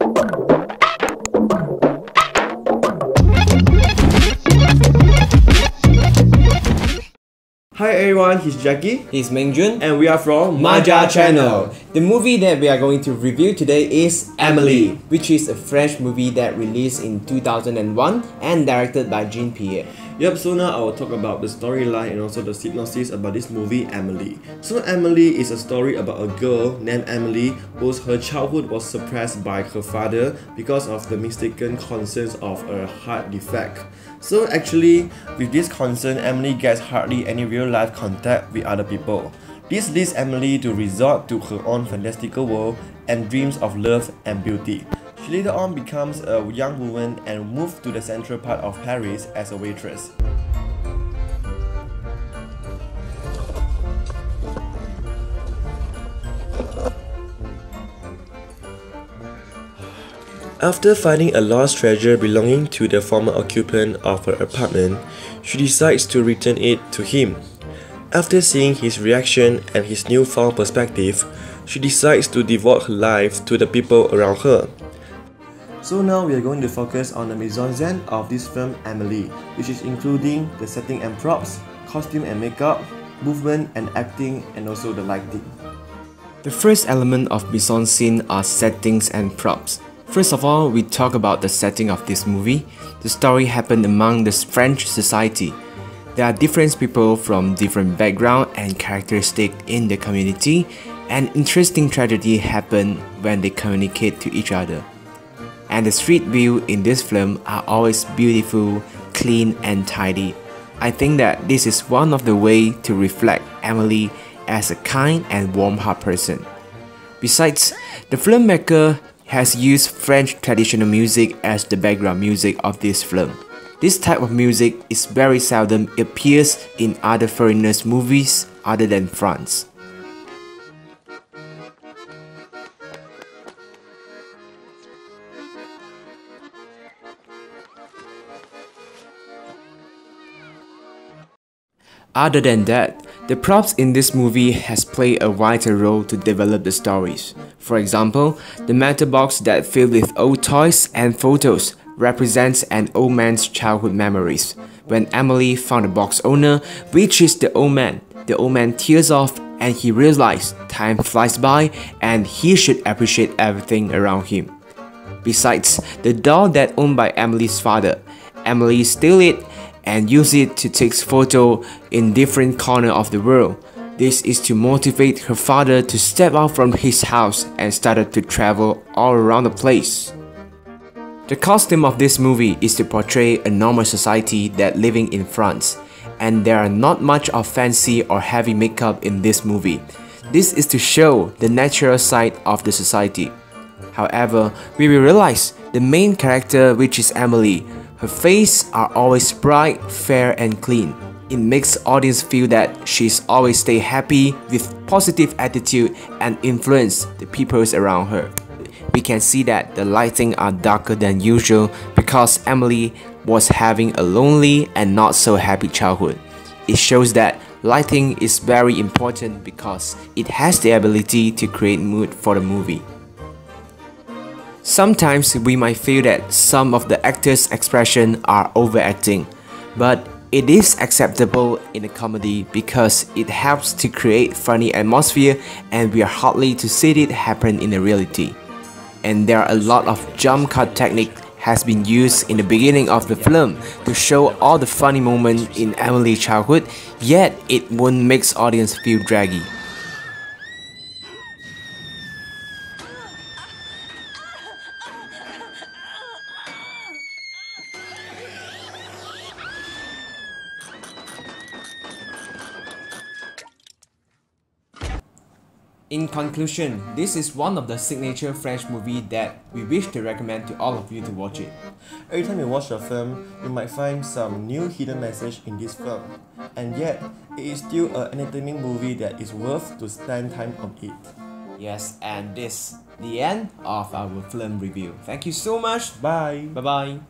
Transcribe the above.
Hi everyone, he's Jackie. He's Meng Jiun. And we are from Maja Channel. The movie that we are going to review today is Amelie, which is a French movie that released in 2001 and directed by Jiun. Yep, so now I will talk about the storyline and also the synopsis about this movie, Amelie. So Amelie is a story about a girl named Amelie whose her childhood was suppressed by her father because of the mistaken concerns of a heart defect. So actually, with this concern, Amelie gets hardly any real-life contact with other people. This leads Amelie to resort to her own fantastical world and dreams of love and beauty. She later on becomes a young woman and moves to the central part of Paris as a waitress. After finding a lost treasure belonging to the former occupant of her apartment, she decides to return it to him. After seeing his reaction and his newfound perspective, she decides to devote her life to the people around her. So now we are going to focus on the mise-en-scène of this film Amelie, which is including the setting and props, costume and makeup, movement and acting, and also the lighting. The first element of mise-en-scène are settings and props. First of all, we talk about the setting of this movie. The story happened among the French society. There are different people from different background and characteristics in the community, and interesting tragedy happen when they communicate to each other. And the street view in this film are always beautiful, clean and tidy. I think that this is one of the ways to reflect Amelie as a kind and warm-hearted person. Besides, the filmmaker has used French traditional music as the background music of this film. This type of music is very seldom appears in other foreigners' movies other than France. Other than that, the props in this movie has played a vital role to develop the stories. For example, the metal box that filled with old toys and photos represents an old man's childhood memories. When Amelie found the box owner, which is the old man tears off and he realizes time flies by and he should appreciate everything around him. Besides, the doll that owned by Amelie's father, Amelie steals it and use it to take photos in different corners of the world. This is to motivate her father to step out from his house and started to travel all around the place. The costume of this movie is to portray a normal society that living in France, and there are not much of fancy or heavy makeup in this movie. This is to show the natural side of the society. However, we will realize the main character, which is Amelie, her face are always bright, fair and clean. It makes audience feel that she's always stay happy with positive attitude and influence the people around her. We can see that the lighting are darker than usual because Amelie was having a lonely and not so happy childhood. It shows that lighting is very important because it has the ability to create mood for the movie. Sometimes we might feel that some of the actors' expressions are overacting, but it is acceptable in a comedy because it helps to create funny atmosphere and we are hardly to see it happen in the reality. And there are a lot of jump cut technique has been used in the beginning of the film to show all the funny moments in Amelie's childhood, yet it won't make audience feel draggy. In conclusion, this is one of the signature French movies that we wish to recommend to all of you to watch it. Every time you watch a film, you might find some new hidden message in this film. And yet, it is still an entertaining movie that is worth to spend time on it. Yes, and this the end of our film review. Thank you so much. Bye. Bye bye.